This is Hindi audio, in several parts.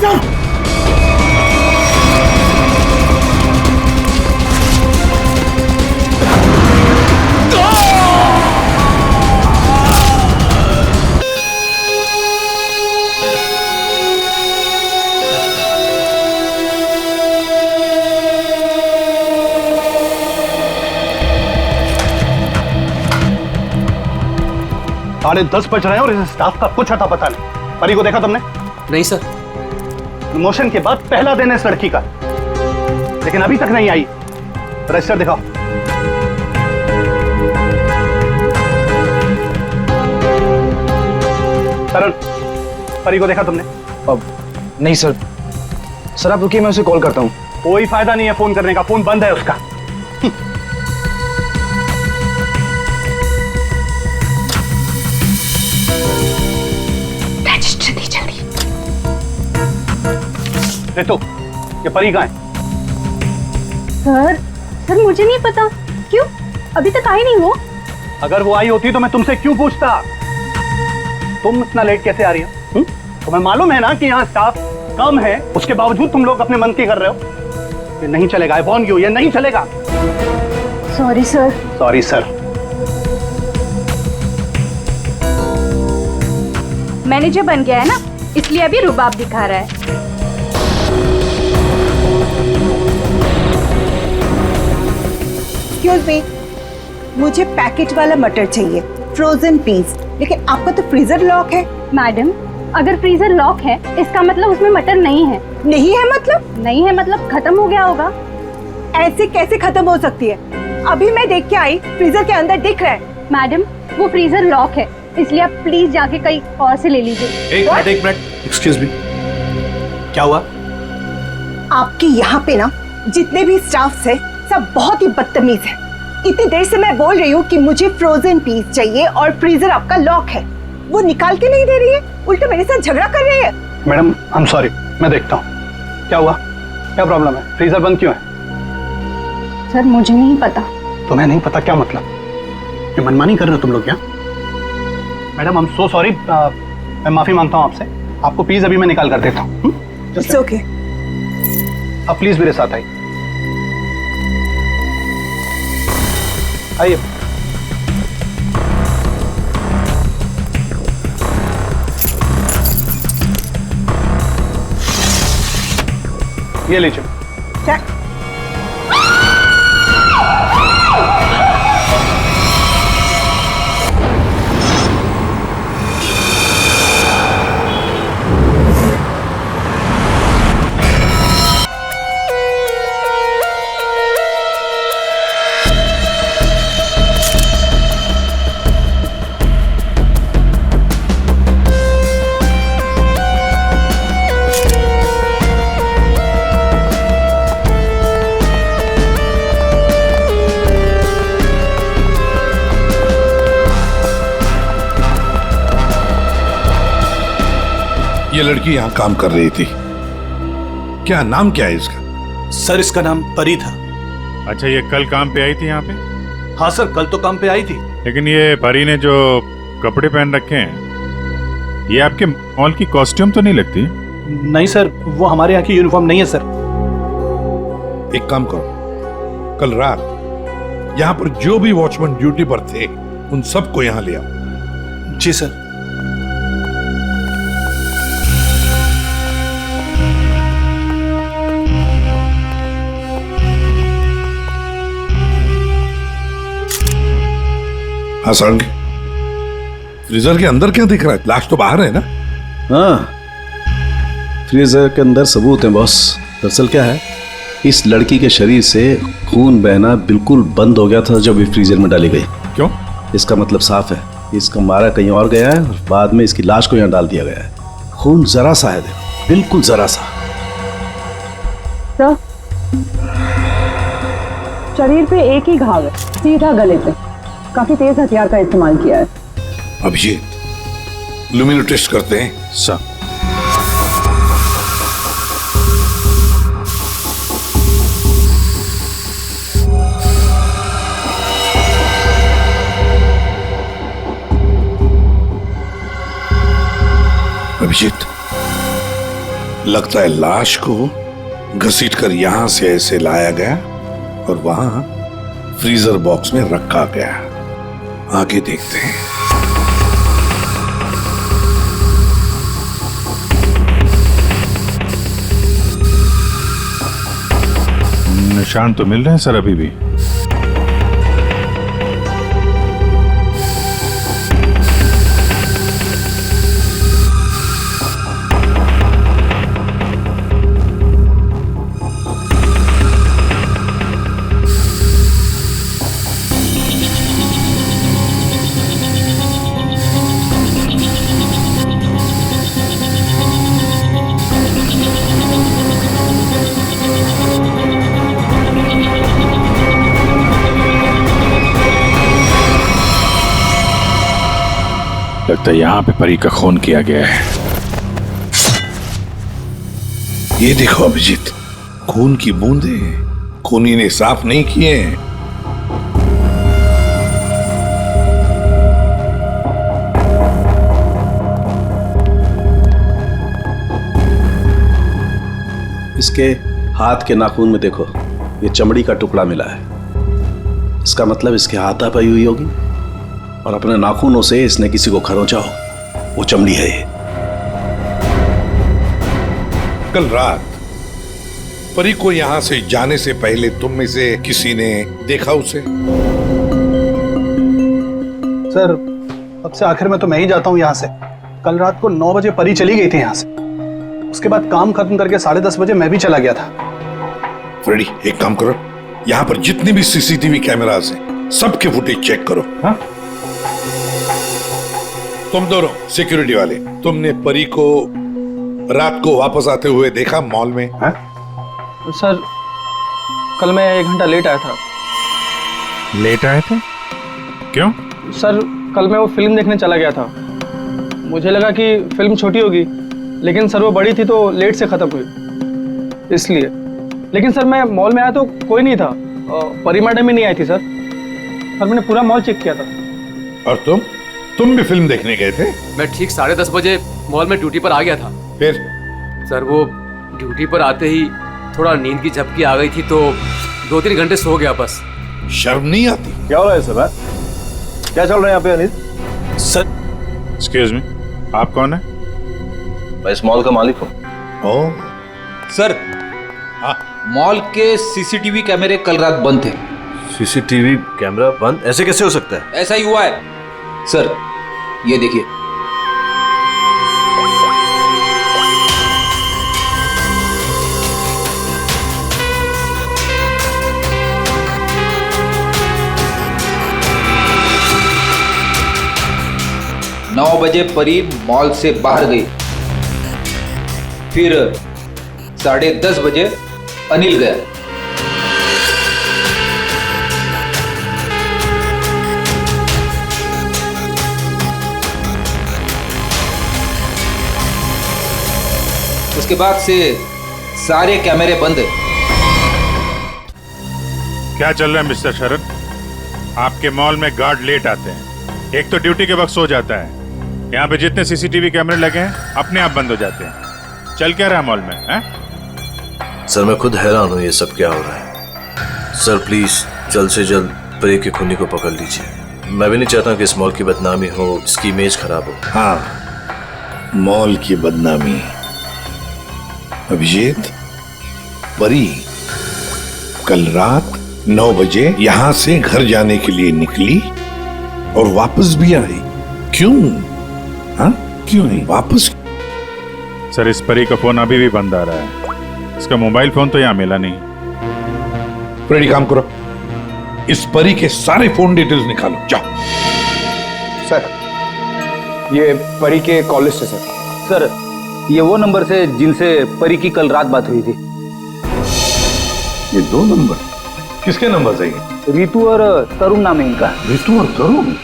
फ्रीजर। साढ़े 10 बज रहे हैं और इस स्टाफ का कुछ अता पता नहीं। परी को देखा तुमने? नहीं सर। प्रमोशन के बाद पहला दिन है इस लड़की का, लेकिन अभी तक नहीं आई। रजिस्टर दिखाओ। सर, परी को देखा तुमने? अब नहीं सर। सर आप रुकिए, मैं उसे कॉल करता हूँ। कोई फायदा नहीं है फोन करने का, फोन बंद है उसका। तो ये परी कहाँ है? सर मुझे नहीं पता। क्यों? अभी तक आई नहीं वो। अगर वो आई होती तो मैं तुमसे क्यों पूछता? तुम इतना लेट कैसे आ रही हो? तुम्हें मालूम है ना कि यहाँ स्टाफ कम है, उसके बावजूद तुम लोग अपने मन की कर रहे हो। ये नहीं चलेगा, आई वॉर्न यू, ये नहीं चलेगा। Sorry sir. Sorry sir. Manager बन गया है ना, इसलिए अभी रुबाब दिखा रहा है। एक्सक्यूज मी, मुझे पैकेट वाला मटर चाहिए, फ्रोजन पीस। लेकिन आपका तो फ्रीजर लॉक है। मैडम, अगर फ्रीजर लॉक है इसका मतलब उसमें मटर नहीं है। नहीं है मतलब? नहीं है मतलब खत्म हो गया होगा। ऐसे कैसे खत्म हो सकती है? अभी मैं देख के आई, फ्रीजर के अंदर दिख रहा है। मैडम, वो फ्रीजर लॉक है, इसलिए आप प्लीज जाके कहीं और से ले लीजिए। एक मिनट। एक्सक्यूज मी, क्या हुआ? आपके यहाँ पे ना जितने भी स्टाफ है सब बहुत ही बदतमीज है। इतनी देर से मैं बोल रही हूँ कि मुझे फ्रोजन पीस चाहिए और फ्रीजर आपका लॉक है, वो निकाल के नहीं दे रही है, उल्टा मेरे साथ झगड़ा कर रही है। मैडम आई एम सॉरी, मैं देखता हूँ क्या हुआ, क्या प्रॉब्लम है, फ्रीजर बंद क्यों है? सर मुझे नहीं पता। तुम्हें नहीं पता क्या मतलब? ये मनमानी कर रहे हो तुम लोग क्या? Madam I am so sorry, मैं माफी मांगता हूँ आपसे। आपको प्लीज अभी मैं निकाल कर देता हूँ। It's okay. अब प्लीज मेरे साथ आइए। आइए। ये लीजिए। ये लड़की यहाँ काम कर रही थी, क्या नाम क्या है इसका? सर इसका नाम परी था। अच्छा, ये कल काम पे आई थी यहाँ पे? हाँ सर, कल तो काम पे आई थी। लेकिन ये परी ने जो कपड़े पहन रखे हैं, ये आपके मॉल की कॉस्ट्यूम तो नहीं लगती? नहीं सर, वो हमारे यहाँ की यूनिफॉर्म नहीं है सर। एक काम करो, कल रात यहाँ पर जो भी वॉचमैन ड्यूटी पर थे उन सबको यहाँ ले आओ। जी सर। हाँ सारंगी, फ्रीजर के अंदर क्या दिख रहा है? लाश तो बाहर है ना? हाँ, फ्रीजर के अंदर सबूत है बॉस। दरअसल क्या है, इस लड़की के शरीर से खून बहना बिल्कुल बंद हो गया था जब ये फ्रीजर में डाली गई। क्यों? इसका मतलब साफ है, इसका मारा कहीं और गया है और बाद में इसकी लाश को यहाँ डाल दिया गया है। खून जरा सा है, देखो, बिल्कुल जरा सा। सर, शरीर पे एक ही घाव है, सीधा गले पे। काफी तेज हथियार का इस्तेमाल किया है। अभिजीत, लुमिनो टेस्ट करते हैं। सर। अभिजीत, लगता है लाश को घसीटकर यहां से ऐसे लाया गया और वहां फ्रीजर बॉक्स में रखा गया। आगे देखते हैं। निशान तो मिल रहे हैं सर अभी भी। लगता है यहां पे परी का खून किया गया है। ये देखो अभिजीत, खून की बूंदें खूनी ने साफ नहीं किए हैं। इसके हाथ के नाखून में देखो, ये चमड़ी का टुकड़ा मिला है। इसका मतलब इसके हाथापाई हुई होगी और अपने नाखूनों से इसने किसी को खरोंचा हो। वो चमड़ी है ये। कल रात परी को यहां से जाने से पहले तुम में से किसी ने देखा उसे? सर, सबसे आखिर में तो मैं ही जाता हूँ यहाँ से। कल रात को 9 बजे परी चली गई थी यहाँ से। उसके बाद काम खत्म करके 10:30 बजे मैं भी चला गया था। फ्रेडी, एक काम करो, यहाँ पर जितने भी सीसीटीवी कैमरास हैं सबके फुटेज चेक करो। हाँ? तुम दोनों सिक्योरिटी वाले, तुमने परी को रात को वापस आते हुए देखा मॉल में? हाँ? सर, कल मैं 1 घंटा लेट आया था। लेट आए थे? क्यों? सर, कल मैं वो फिल्म देखने चला गया था। मुझे लगा कि फिल्म छोटी होगी, लेकिन सर वो बड़ी थी तो लेट से खत्म हुई, इसलिए। लेकिन सर मैं मॉल में आया तो कोई नहीं था। परी मैडम भी नहीं आई थी सर। मैंने पूरा मॉल चेक किया था। और तुम भी फिल्म देखने गए थे? मैं ठीक 10:30 बजे मॉल में ड्यूटी पर आ गया था। फिर? सर वो ड्यूटी पर आते ही थोड़ा नींद की झपकी आ गई थी तो 2-3 घंटे सो गया बस। शर्म नहीं आती? क्या हो रहा है सर? क्या चल रहा है यहाँ पे अनिल? सर, एक्सक्यूज मी, आप कौन है? मैं इस मॉल का मालिक हूँ। ओह, सर, मॉल के सीसीटीवी कैमरे कल रात बंद थे। सीसीटीवी कैमरा बंद? ऐसे कैसे हो सकता है? ऐसा ही हुआ है सर, ये देखिए। नौ बजे परी मॉल से बाहर गई, फिर 10:30 बजे अनिल गया। उसके बाद से सारे कैमरे बंद है। क्या चल रहा है मिस्टर शरद? आपके मॉल में गार्ड लेट आते हैं, एक तो ड्यूटी के वक्त सो जाता है। यहाँ पे जितने सीसीटीवी कैमरे लगे हैं अपने आप बंद हो जाते हैं। चल क्या रहा है मॉल में? है? सर, मैं खुद हैरान हूँ ये सब क्या हो रहा है। सर प्लीज जल्द से जल्द परी के खूनी को पकड़ लीजिए। मैं भी नहीं चाहता कि इस मॉल की बदनामी हो, इसकी इमेज खराब हो। हाँ, मॉल की बदनामी। अभिजीत, परी कल रात 9 बजे यहां से घर जाने के लिए निकली और वापस भी आई। क्यों? हाँ, क्यों नहीं वापस? सर, इस परी का फोन अभी भी बंद आ रहा है। इसका मोबाइल फोन तो यहाँ मिला नहीं। फ्रेडी, काम करो, इस परी के सारे फोन डिटेल्स निकालो, जाओ। सर, ये परी के कॉल लिस्ट है सर। सर, ये वो नंबर से जिनसे परी की कल रात बात हुई थी। ये 2 नंबर किसके नंबर से? रितु और तरुण नाम है इनका। रितु और तरुण?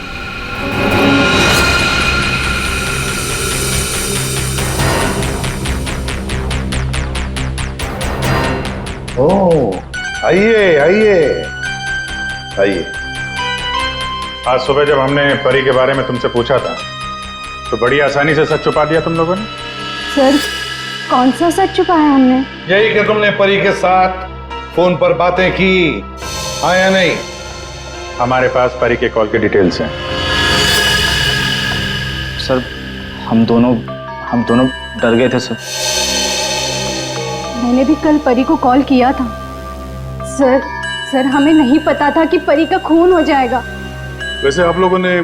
ओह, आइए आइए आइए। आज सुबह जब हमने परी के बारे में तुमसे पूछा था तो बड़ी आसानी से सच छुपा दिया तुम लोगों ने। सर, कौन सा सच छुपाया हमने? यही कि तुमने परी के साथ फोन पर बातें की, हाँ या नहीं? हमारे पास परी के कॉल के डिटेल्स हैं। सर हम दोनों डर गए थे सर। मैंने भी कल परी को कॉल किया था। सर हमें नहीं पता था कि परी का खून हो जाएगा। वैसे आप लोगों ने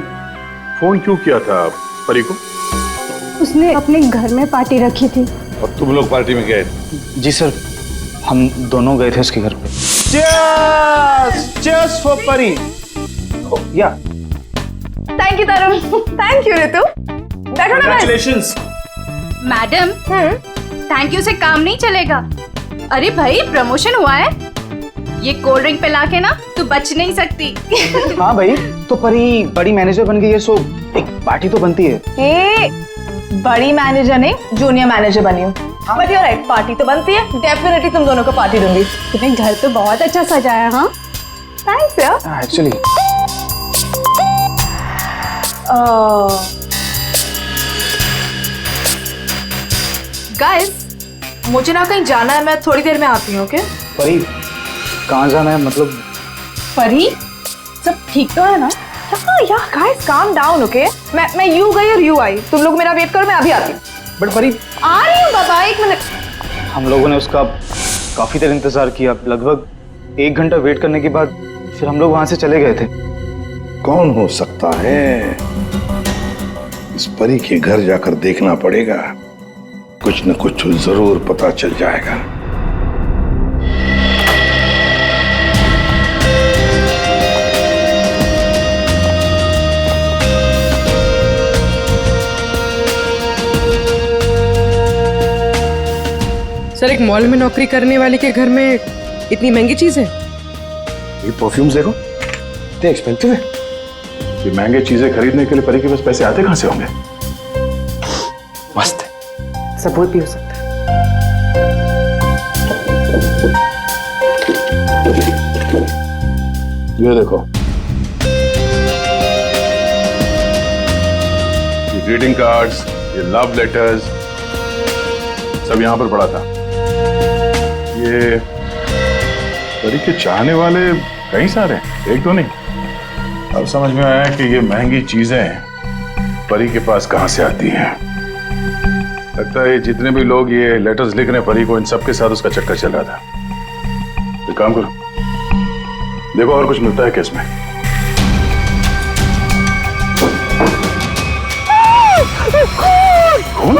फोन क्यों किया था परी को? उसने अपने घर में पार्टी रखी थी। और तुम लोग पार्टी में गए? जी सर, हम दोनों गए थे उसके घर पे। Cheers for Pari. Yeah thank you Tarun, thank you Ritu. बैठो ना। Congratulations। मैडम, थैंक यू से काम नहीं चलेगा। अरे भाई, प्रमोशन हुआ है, ये कोल्ड ड्रिंक पिला के ना तू बच नहीं सकती। हाँ भाई, तो परी बड़ी मैनेजर बन गई है, सो एक पार्टी तो बनती है। बड़ी मैनेजर नहीं, जूनियर मैनेजर बनी हूँ। बट you're right, पार्टी तो बनती है। डेफिनेटली तुम दोनों को पार्टी दूंगी। तुम्हें घर तो बहुत अच्छा सजाया। हाँ थैंक्स यार। एक्चुअली गाइस, मुझे ना कहीं जाना है, मैं थोड़ी देर में आती हूँ। ओके? परी कहाँ जाना है? मतलब परी, सब ठीक तो है ना? यार गाइस काम डाउन। ओके, मैं यू गई और यू आई। तुम लोग मेरा वेट करो, मैं अभी आती हूँ। बट परी, आ रही हूँ बाबा, एक मिनट। हम लोगों ने उसका काफी देर इंतजार किया, लगभग 1 घंटा वेट करने के बाद फिर हम लोग वहां से चले गए थे। कौन हो सकता है? इस परी के घर जाकर देखना पड़ेगा, कुछ न कुछ जरूर पता चल जाएगा। सर, एक मॉल में नौकरी करने वाले के घर में इतनी महंगी चीज है? ये परफ्यूम्स देखो, इतने एक्सपेंसिव है। ये महंगे चीजें खरीदने के लिए परी के पास पैसे आते कहां से होंगे? मस्त है। सब भी हो सकता है। ये देखो, ये ग्रीटिंग कार्ड्स, ये लव लेटर्स, सब यहां पर पड़ा था। ये परी के चाहने वाले कई सारे हैं, एक तो नहीं। अब समझ में आया कि ये महंगी चीजें परी के पास कहां से आती हैं। लगता है जितने भी लोग ये लेटर्स लिख रहे हैं परी को, इन सबके साथ उसका चक्कर चल रहा था। एक काम करो, देखो और कुछ मिलता है केस में। खून?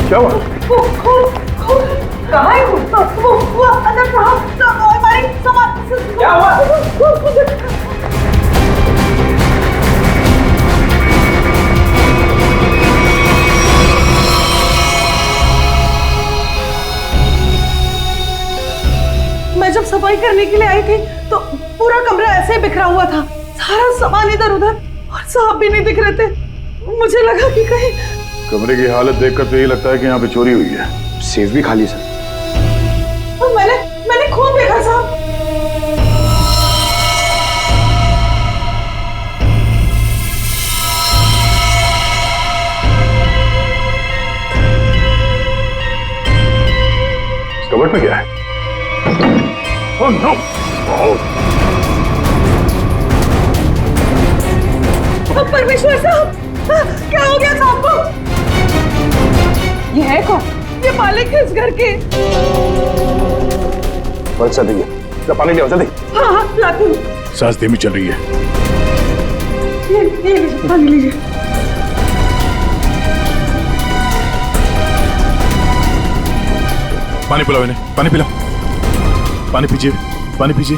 क्या हुआ? कहाँ है वो अंदर था। हमारी सामान क्या हुआ? मैं जब सफाई करने के लिए आई थी तो पूरा कमरा ऐसे ही बिखरा हुआ था, सारा सामान इधर उधर, और साहब भी नहीं दिख रहे थे। मुझे लगा कि कहीं कमरे की हालत देखकर तो यही लगता है कि यहाँ पे चोरी हुई है। सेफ भी खाली सर। तो मैंने खून देखा साहब। कबर्ड में क्या है? Oh no! परमेश्वर साहब, क्या हो गया साहब को? ये है कौन? ये मालिक है इस घर के। बस चल रही है, पानी ले आओ जल्दी। हाँ लाती हूँ। सांस धीमी चल रही है। ये लीजिए, पानी लीजिए। पानी पिलाओ इन्हें, पानी पिलाओ। पानी पीजिए, पानी पीजिए।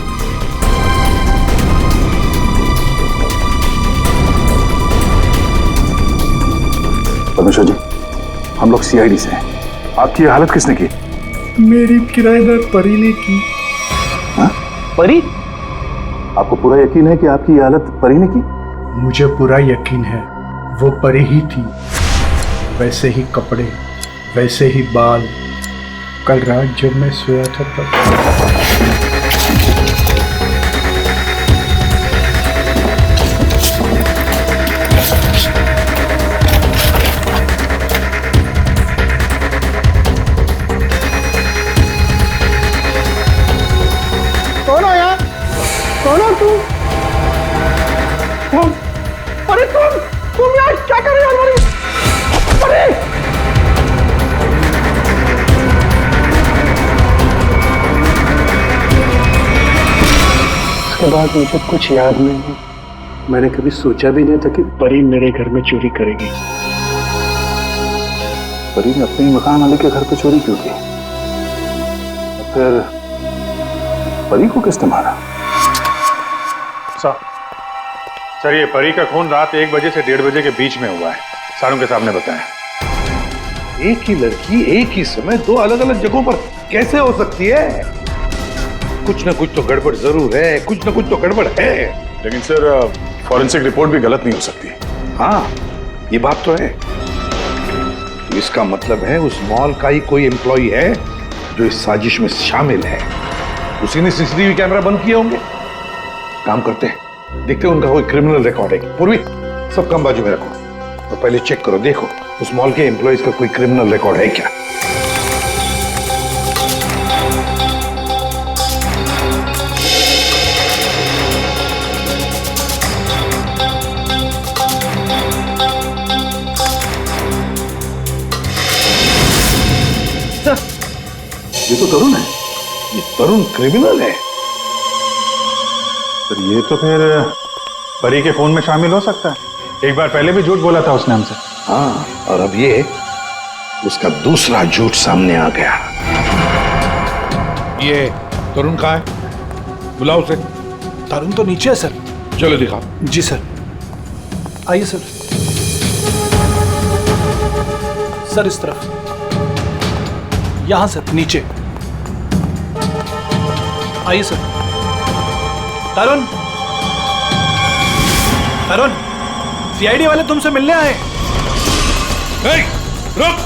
परमेश्वर जी, हम लोग सीआईडी से हैं। आपकी ये हालत किसने की? मेरी किराएदार परी ने की। हाँ? परी? आपको पूरा यकीन है कि आपकी ये हालत परी ने की? मुझे पूरा यकीन है, वो परी ही थी। वैसे ही कपड़े, वैसे ही बाल। कल रात जब मैं सोया था तब के बाद मुझे कुछ याद नहीं। मैंने कभी सोचा भी नहीं था कि परी मेरे घर में चोरी करेगी। परी ने अपने मकान वाले के घर पे चोरी क्यों की? फिर परी को किसने मारा? सर ये परी का खून रात 1 बजे से 1:30 बजे के बीच में हुआ है, सारों के सामने बताया। एक ही लड़की एक ही समय दो अलग अलग जगहों पर कैसे हो सकती है? कुछ ना कुछ तो गड़बड़ जरूर है, कुछ ना कुछ तो गड़बड़ है। लेकिन सर फॉरेंसिक रिपोर्ट भी गलत नहीं हो सकती। हाँ, ये बात तो है। इसका मतलब है उस मॉल का ही कोई एम्प्लॉई है जो इस साजिश में शामिल है। उसी ने सीसीटीवी कैमरा बंद किए होंगे। काम करते हैं, देखते हैं उनका कोई क्रिमिनल रिकॉर्ड है। पूर्वी, सब काम बाजू में रखो तो पहले चेक करो, देखो उस मॉल के एम्प्लॉइज का कोई क्रिमिनल रिकॉर्ड है क्या। ये तो तरुण है, ये तरुण क्रिमिनल है। सर ये तो फिर परी के खून में शामिल हो सकता है। एक बार पहले भी झूठ बोला था उसने हमसे। हाँ, और अब ये उसका दूसरा झूठ सामने आ गया। ये तरुण कहाँ है? बुलाओ उसे। तरुण तो नीचे है सर। चलो दिखाओ। जी सर, आइए सर। सर इस तरफ, यहां सर, नीचे आइए सर। तरुण, तरुण, सीआईडी वाले तुमसे मिलने आए। रुक।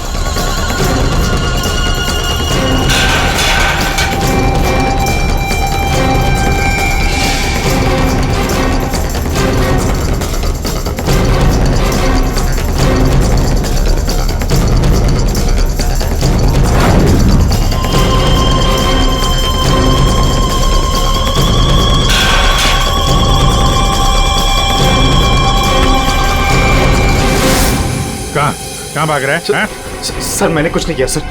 कहाँ भाग रहा है? सर मैंने कुछ नहीं किया सर।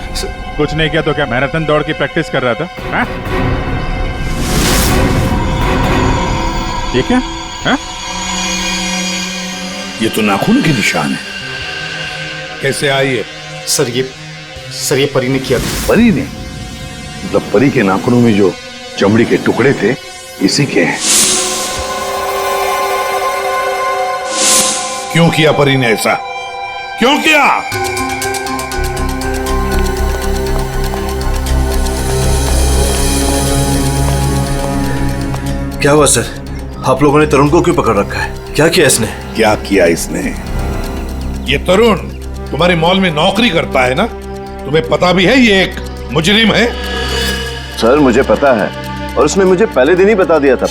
कुछ नहीं किया तो क्या मैराथन दौड़ की प्रैक्टिस कर रहा था? हाँ? ये क्या? हाँ? ये तो नाखून के निशान है। कैसे आई है? सर ये परी ने किया। परी ने? मतलब परी के नाखूनों में जो चमड़ी के टुकड़े थे इसी के हैं। क्यों किया परी ने ऐसा? क्यों किया? क्या हुआ सर? आप लोगों ने तरुण को क्यों पकड़ रखा है? क्या किया इसने? क्या किया इसने? ये तरुण तुम्हारे मॉल में नौकरी करता है ना? तुम्हें पता भी है ये एक मुजरिम है? सर मुझे पता है, और उसने मुझे पहले दिन ही बता दिया था।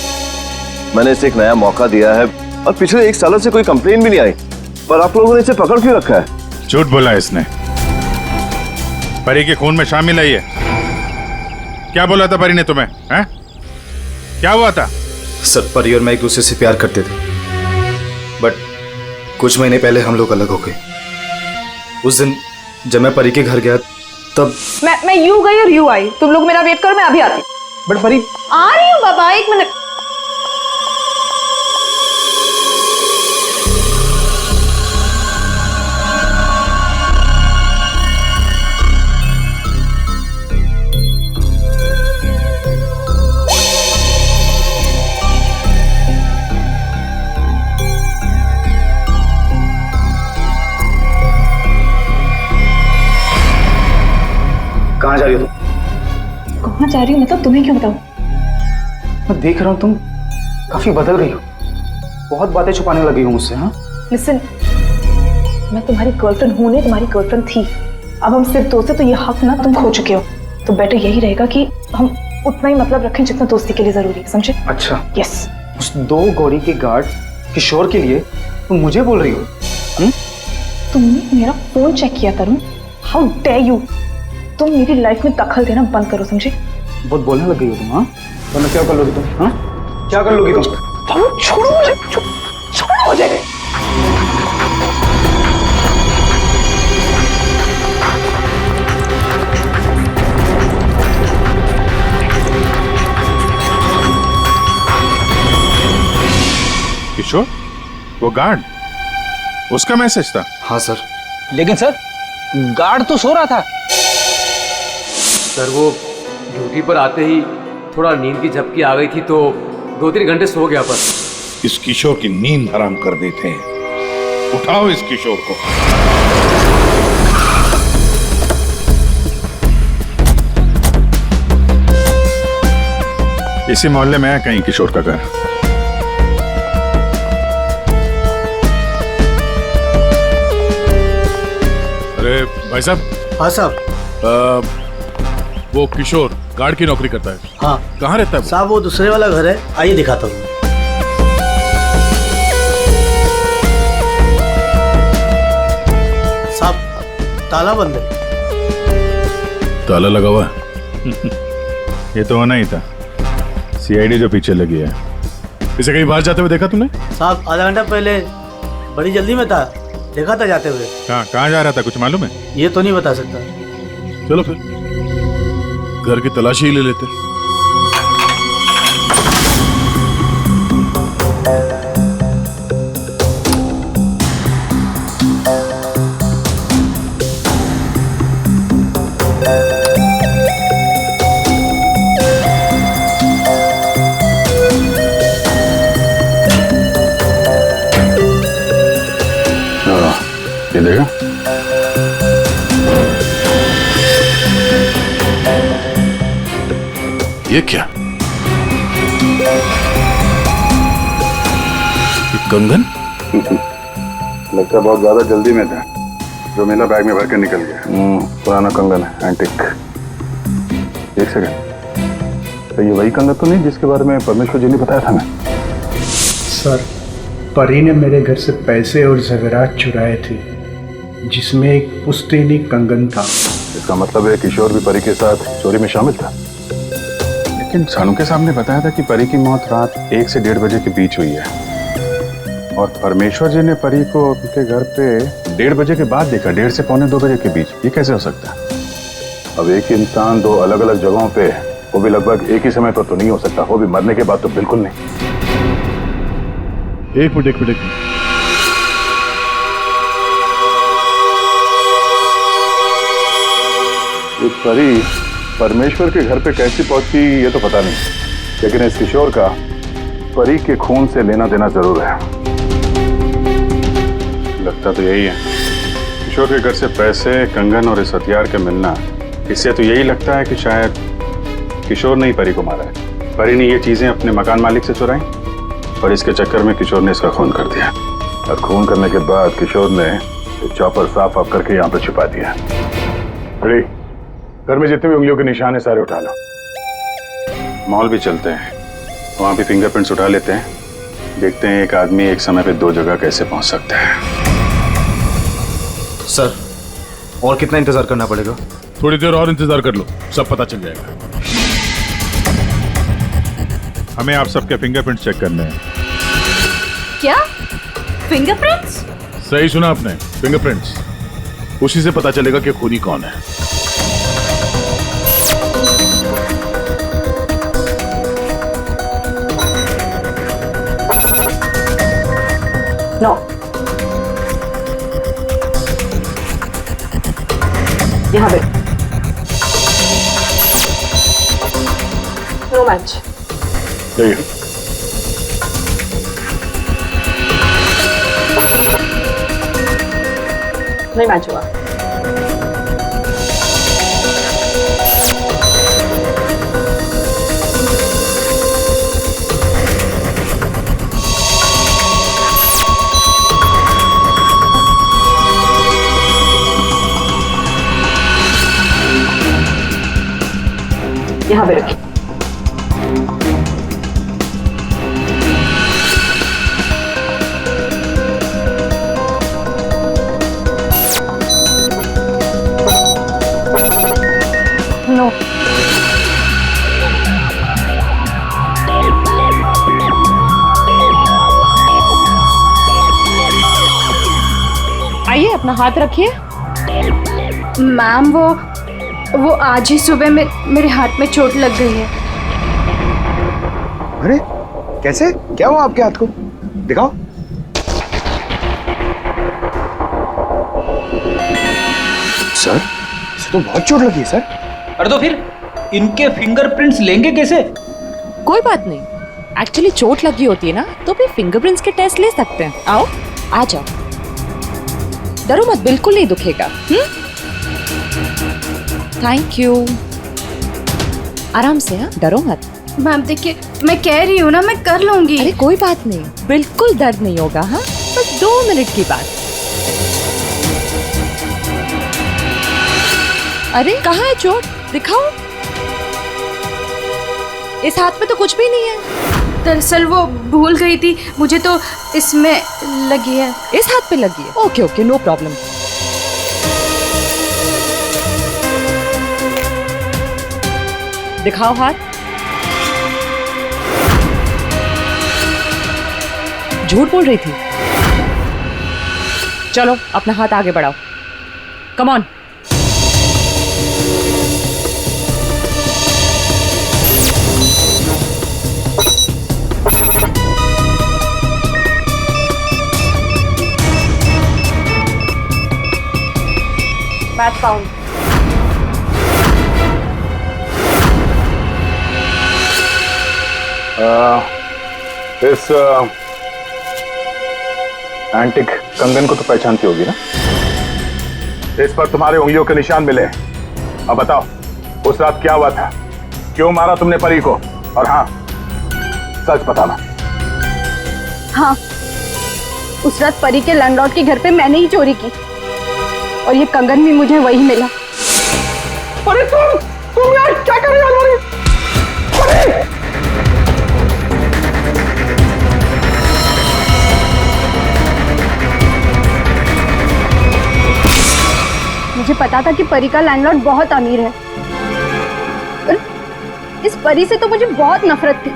मैंने इसे एक नया मौका दिया है और पिछले 1 सालों से कोई कंप्लेन भी नहीं आई, पर आप लोगों ने इसे पकड़ क्यों रखा है? झूठ बोला इसने। परी के खून में शामिल है ये। क्या बोला था परी ने तुम्हें? हैं? क्या हुआ था? सर परी और मैं एक दूसरे से प्यार करते थे, बट कुछ महीने पहले हम लोग अलग हो गए। उस दिन जब मैं परी के घर गया तब मैं यूं गई और यूं आई। तुम लोग मेरा वेट करो, मैं अभी आती। बट परी, आ रही हूँ बाबा, 1 मिनट। कहाँ जा रही हो तुम? कहाँ जा रही हूँ मतलब तुम्हें क्यों बताऊँ? मैं देख रहा हूँ तुम काफी बदल गई हो, बहुत बातें छुपाने लगी हो मुझसे। हाँ लिसन, मैं तुम्हारी गर्लफ्रेंड हूँ नहीं, तुम्हारी गर्लफ्रेंड थी। अब हम सिर्फ दोस्त हैं तो ये हक ना तुम खो चुके हो। तो बेटर यही रहेगा कि हम उतना ही मतलब रखें जितना दोस्ती के लिए जरूरी है, समझे? अच्छा, यस। उस 2 गौरी के गार्ड किशोर के लिए तुम मुझे बोल रही हो? तुमने मेरा फोन चेक किया तरुण, हाउ डेयर यू। तुम मेरी लाइफ में दखल देना बंद करो, समझे? बहुत बोलने लग गई हो तुम। हाँ, वरना क्या कर लोगी तुम? हाँ, क्या कर लोगी तुम? छोड़ो मुझे, छोड़ो मुझे। किशोर, वो गार्ड, उसका मैसेज था। हाँ सर। लेकिन सर गार्ड तो सो रहा था। सर वो ड्यूटी पर आते ही थोड़ा नींद की झपकी आ गई थी तो 2-3 घंटे सो गया बस। इस किशोर की नींद हराम कर देते हैं। उठाओ इस किशोर को। इसी मोहल्ले में है कहीं किशोर का घर। अरे भाई साहब। हाँ साहब। वो किशोर गार्ड की नौकरी करता है। हाँ। कहाँ रहता है वो? साहब वो दूसरे वाला घर है, आइए दिखाता हूँ। साहब ताला बंद है। ताला लगा हुआ है। ये तो होना ही था, सीआईडी जो पीछे लगी है। इसे कहीं बाहर जाते हुए देखा तूने? साहब आधा घंटा पहले बड़ी जल्दी में था, देखा था जाते हुए। कहाँ जा रहा था, कुछ मालूम है? ये तो नहीं बता सकता। चलो फिर घर की तलाशी ही ले लेते। ये देखा? ये क्या? ये कंगन? लगता बहुत ज्यादा जल्दी में था, जो मेरा बैग में भर के निकल गया। पुराना कंगन है, एंटिक। एक सेकंड, तो ये वही कंगन तो नहीं जिसके बारे में परमेश्वर जी ने बताया था? मैं सर, परी ने मेरे घर से पैसे और ज़ेवरात चुराए थे, जिसमें एक पुश्तैनी कंगन था। इसका मतलब है किशोर भी परी के साथ चोरी में शामिल था। लेकिन सानू के सामने बताया था कि परी की मौत रात 1 से 1:30 बजे के बीच हुई है, और परमेश्वर जी ने परी को उनके घर पे 1:30 बजे के बाद देखा, 1:30 से 1:45-2 बजे के बीच। ये कैसे हो सकता है? अब एक ही इंसान 2 अलग अलग जगहों पे, वो भी लगभग एक ही समय पर तो नहीं हो सकता, वो भी मरने के बाद तो बिल्कुल नहीं। एक मिनट। ये परी परमेश्वर के घर पे कैसे पहुंची ये तो पता नहीं, लेकिन इस किशोर का परी के खून से लेना देना जरूर है। लगता तो यही है। किशोर के घर से पैसे, कंगन और इस हथियार के मिलना, इससे तो यही लगता है कि शायद किशोर ने ही परी को मारा है। परी ने ये चीजें अपने मकान मालिक से चुराई और इसके चक्कर में किशोर ने इसका खून कर दिया, और खून करने के बाद किशोर ने चॉपर साफ ऑफ करके यहाँ पे छुपा दिया। अरे घर में जितने भी उंगलियों के निशान है सारे उठा लो। मॉल भी चलते हैं, वहां भी फिंगरप्रिंट्स उठा लेते हैं, देखते हैं एक आदमी एक समय पे 2 जगह कैसे पहुंच सकता है। सर, और कितना इंतजार करना पड़ेगा? थोड़ी देर और इंतजार कर लो, सब पता चल जाएगा। हमें आप सबके फिंगरप्रिंट्स चेक करने हैं। क्या फिंगरप्रिंट्स? सही सुना आपने, फिंगरप्रिंट्स। उसी से पता चलेगा कि खूनी कौन है। नो, यहाँ पे नो मैच। नहीं मैच हुआ। यहाँ पे रखिए। नो, आइए अपना हाथ रखिए। मैम वो आज ही सुबह मेरे हाथ में चोट लग गई है। अरे कैसे, क्या हुआ आपके हाथ को? दिखाओ। सर इसे तो बहुत चोट लगी है सर। अरे तो फिर इनके फिंगरप्रिंट्स लेंगे कैसे? कोई बात नहीं, एक्चुअली चोट लगी होती है ना तो भी फिंगरप्रिंट्स के टेस्ट ले सकते हैं। आओ आ जाओ, डरो मत, बिल्कुल नहीं दुखेगा। थैंक यू, आराम से। हाँ, डरो मत। मैम देखिए, मैं कह रही हूँ ना, मैं कर लूंगी। अरे कोई बात नहीं, बिल्कुल दर्द नहीं होगा। हाँ, बस 2 मिनट की बात। अरे कहाँ है चोट, दिखाओ। इस हाथ में तो कुछ भी नहीं है। दरअसल वो भूल गई थी, मुझे तो इसमें लगी है। इस हाथ पे लगी है? Okay okay, no problem. दिखाओ हाथ। झूठ बोल रही थी। चलो अपना हाथ आगे बढ़ाओ, कम ऑन। Match found. इस एंटिक कंगन को तो पहचानती होगी ना? इस पर तुम्हारे उंगलियों के निशान मिले। अब बताओ, उस रात क्या हुआ था? क्यों मारा तुमने परी को? और हाँ, सच बताना। हाँ, उस रात परी के लैंडलॉर्ड के घर पे मैंने ही चोरी की और ये कंगन भी मुझे वही मिला। अरे तुम यार क्या कर रही हो हमारी? मुझे पता था कि परी का लैंडलॉर्ड बहुत अमीर है। पर इस परी से तो मुझे बहुत नफरत थी।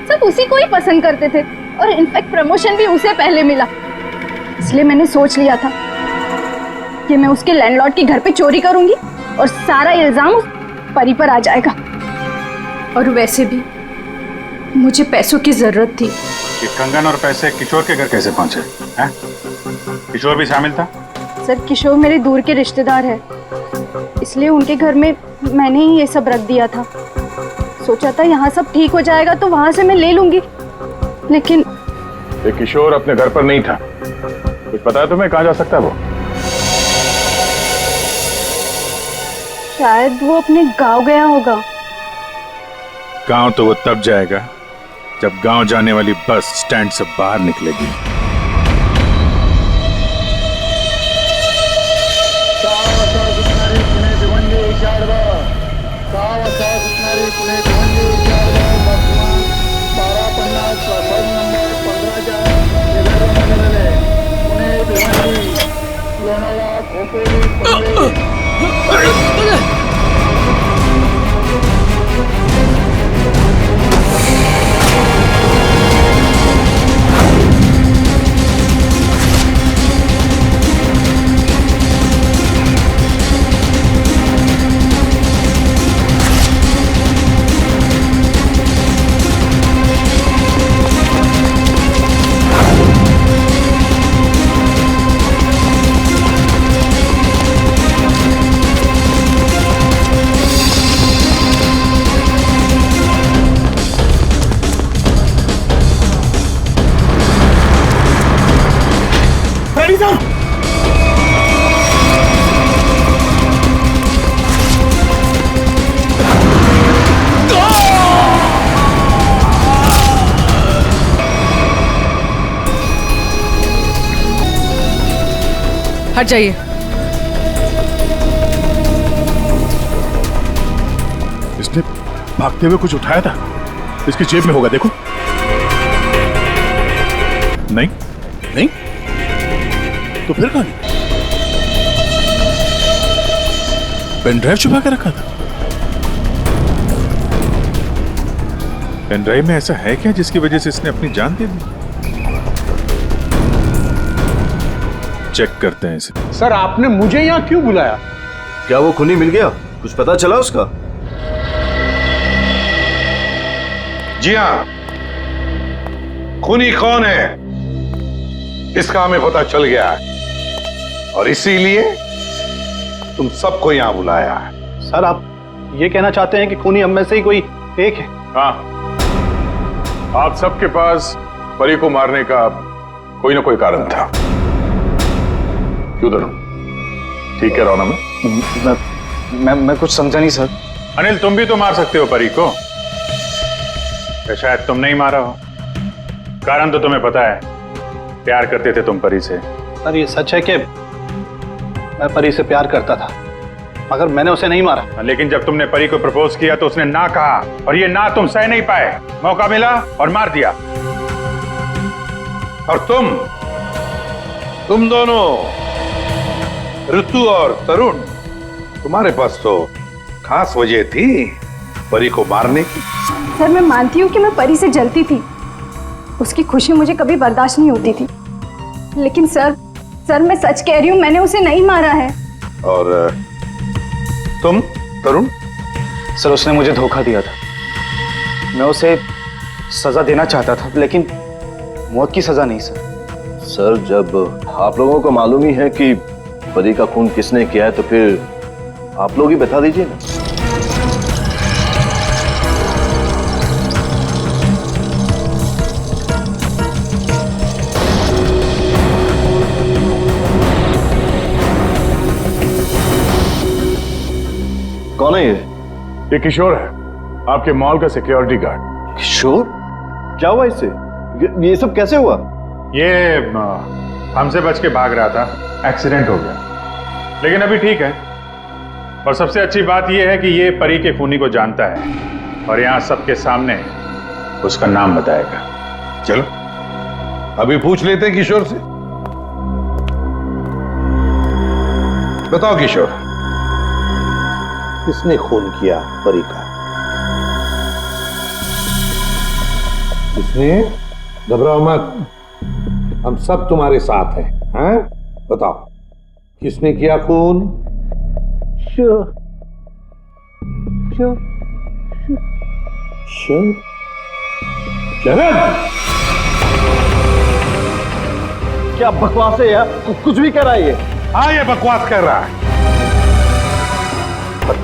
सब उसी को ही पसंद करते थे और इनफैक्ट प्रमोशन भी उसे पहले मिला। इसलिए मैंने सोच लिया था कि मैं उसके लैंडलॉर्ड के घर पे चोरी करूंगी और सारा इल्जाम उस परी पर आ जाएगा। और वैसे भी मुझे पैसों की जरूरत थी। ये कंगन और पैसे किशोर के घर कैसे पहुंचे हैं? किशोर भी शामिल था? सर, किशोर मेरे दूर के रिश्तेदार है, इसलिए उनके घर में मैंने ही ये सब रख दिया था। सोचा था यहाँ सब ठीक हो जाएगा तो वहां से मैं ले लूंगी, लेकिन ये किशोर अपने घर पर नहीं था। कुछ पता है तुम्हें कहाँ जा सकता है वो? शायद वो अपने गांव गया होगा। गांव तो वो तब जाएगा जब गांव जाने वाली बस स्टैंड से बाहर निकलेगी। हट जाइए। इसने भागते हुए कुछ उठाया था, इसकी जेब में होगा, देखो। नहीं नहीं, तो फिर कहां? पेन ड्राइव छुपा के रखा था। पेन ड्राइव में ऐसा है क्या जिसकी वजह से इसने अपनी जान दे दी? चेक करते हैं इसे। सर, आपने मुझे यहाँ क्यों बुलाया? क्या वो खूनी मिल गया? कुछ पता चला उसका? जी हाँ, खूनी कौन है इसका हमें पता चल गया है और इसीलिए तुम सबको यहां बुलाया है। सर आप ये कहना चाहते हैं कि खूनी हम में से ही कोई एक है? हाँ, आप सबके पास परी को मारने का कोई ना कोई कारण था। क्यों तरुण, ठीक कह रहा हूं ना मैं कुछ समझा नहीं सर। अनिल, तुम भी तो मार सकते हो परी को, या शायद तुम नहीं मारा हो। कारण तो तुम्हें पता है, प्यार करते थे तुम परी से। सर ये सच है कि मैं परी से प्यार करता था, मगर मैंने उसे नहीं मारा। लेकिन जब तुमने परी को प्रपोज किया तो उसने ना कहा, और ये ना तुम सह नहीं पाए। मौका मिला और मार दिया। और तुम दोनों, ऋतु और तरुण, तुम्हारे पास तो खास वजह थी परी को मारने की। सर मैं मानती हूँ कि मैं परी से जलती थी, उसकी खुशी मुझे कभी बर्दाश्त नहीं होती थी, लेकिन सर मैं सच कह रही हूँ, मैंने उसे नहीं मारा है। और तुम तरुण? सर उसने मुझे धोखा दिया था, मैं उसे सजा देना चाहता था, लेकिन मौत की सजा नहीं सर। सर जब आप लोगों को मालूम ही है कि परी का खून किसने किया है, तो फिर आप लोग ही बता दीजिए ना। कौन है ये किशोर है, आपके मॉल का सिक्योरिटी गार्ड। किशोर? क्या हुआ इससे? ये सब कैसे हुआ? ये हमसे बच के भाग रहा था, एक्सीडेंट हो गया, लेकिन अभी ठीक है। और सबसे अच्छी बात यह है कि ये परी के खूनी को जानता है और यहां सबके सामने उसका नाम बताएगा। चलो अभी पूछ लेते हैं किशोर से। बताओ किशोर, किसने खून किया परी का? किसने? घबराओ मत, हम सब तुम्हारे साथ हैं। हैं? बताओ किसने किया खून? शरद, क्या बकवास है यार, कुछ भी कह रहा है ये। हाँ ये बकवास कर रहा है,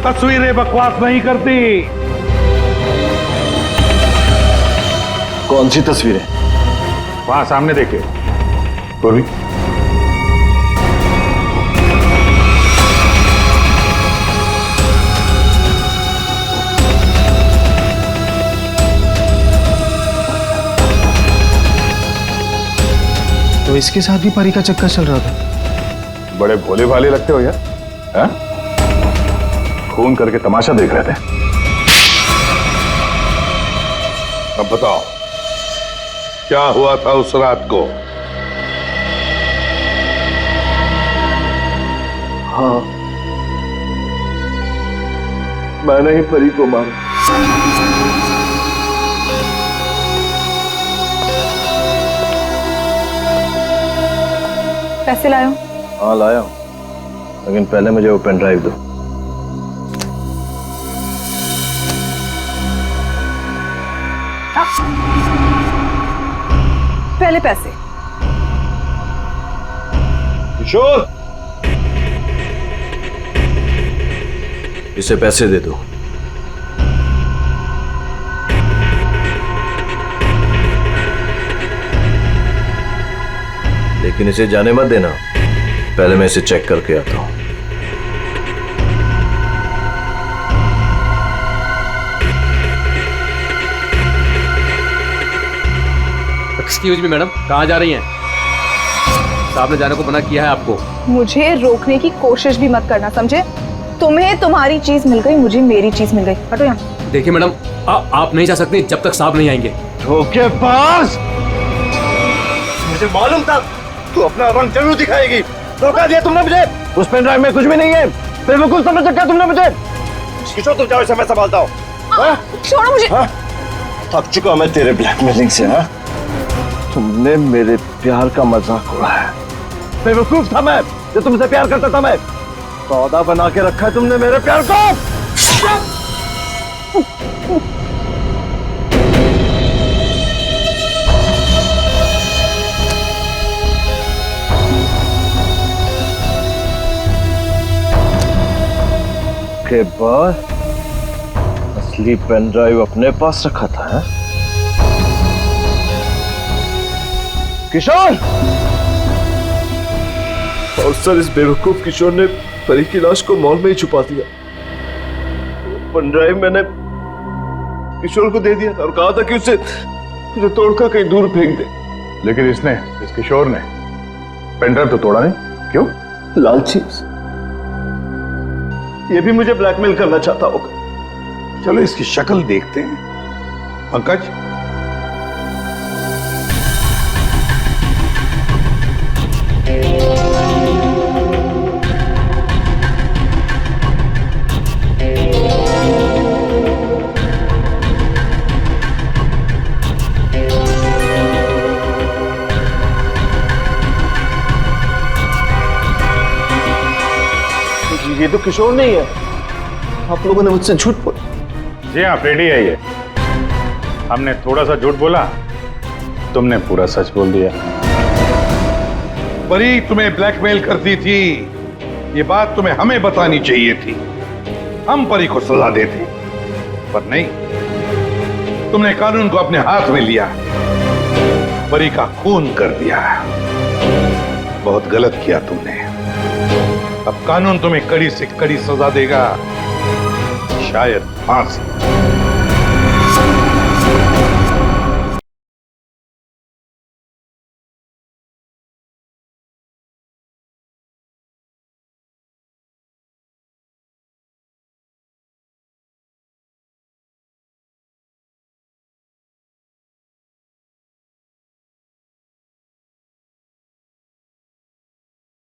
तस्वीरें बकवास नहीं करती। कौन सी तस्वीरें? वहां सामने देखिए। पूर्वी, तो इसके साथ भी परी का चक्कर चल रहा था। बड़े भोले भाले लगते हो यार, हैं? खून करके तमाशा देख रहे थे। अब बताओ क्या हुआ था उस रात को? हाँ, मैंने ही परी को मारा। पैसे लाया? हाँ लाया हूं, लेकिन पहले मुझे वो पेन ड्राइव दो। पहले पैसे। किशोर, इसे पैसे दे दो। लेकिन इसे जाने मत देना, पहले मैं इसे चेक करके आता हूं। एक्सक्यूज मी मैडम, कहाँ जा रही हैं? साहब ने जाने को मना किया है आपको। मुझे रोकने की कोशिश भी मत करना, समझे? तुम्हें तुम्हारी चीज मिल गई, मुझे मेरी चीज मिल गई। हटो यहाँ। देखिए मैडम, आप नहीं जा सकती जब तक साहब नहीं आएंगे। धोखेबाज! मुझे मालूम था तू अपना रंग जरूर दिखाएगी। धोखा दिया तुमने मुझे। उस पेन ड्राइव में कुछ भी नहीं है। बेवकूफ समझ रखा तुमने मुझे। किशोर तुम जाओ, इसे मैं संभालता हूँ। छोड़ो मुझे। थक चुका मैं तेरे ब्लैकमेलिंग से। हाँ, तुमने मेरे प्यार का मजाक उड़ाया। बेवकूफ था मैं जो तुमसे प्यार करता था। मैं सौदा बना के रखा है तुमने मेरे प्यार को। के बाद असली पेन ड्राइव अपने पास रखा था, है? किशोर! और सर, इस बेवकूफ किशोर ने परी की लाश को मॉल में ही छुपा दिया। पेन ड्राइव मैंने किशोर को दे दिया था और कहा था कि उसे तोड़कर कहीं दूर फेंक दे। लेकिन इस किशोर ने पेन ड्राइव तो तोड़ा नहीं, क्यों? लालची। ये भी मुझे ब्लैकमेल करना चाहता होगा। चलो इसकी शक्ल देखते हैं। पंकज, ये तो किशोर नहीं है। आप लोगों ने मुझसे झूठ बोला। जी हाँ, रेडी है ये। हमने थोड़ा सा झूठ बोला, तुमने पूरा सच बोल दिया। परी तुम्हें ब्लैकमेल करती थी, ये बात तुम्हें हमें बतानी चाहिए थी। हम परी को सजा देते, पर नहीं, तुमने कानून को अपने हाथ में लिया, परी का खून कर दिया। बहुत गलत किया तुमने। अब कानून तुम्हें कड़ी से कड़ी सजा देगा, शायद फांसी।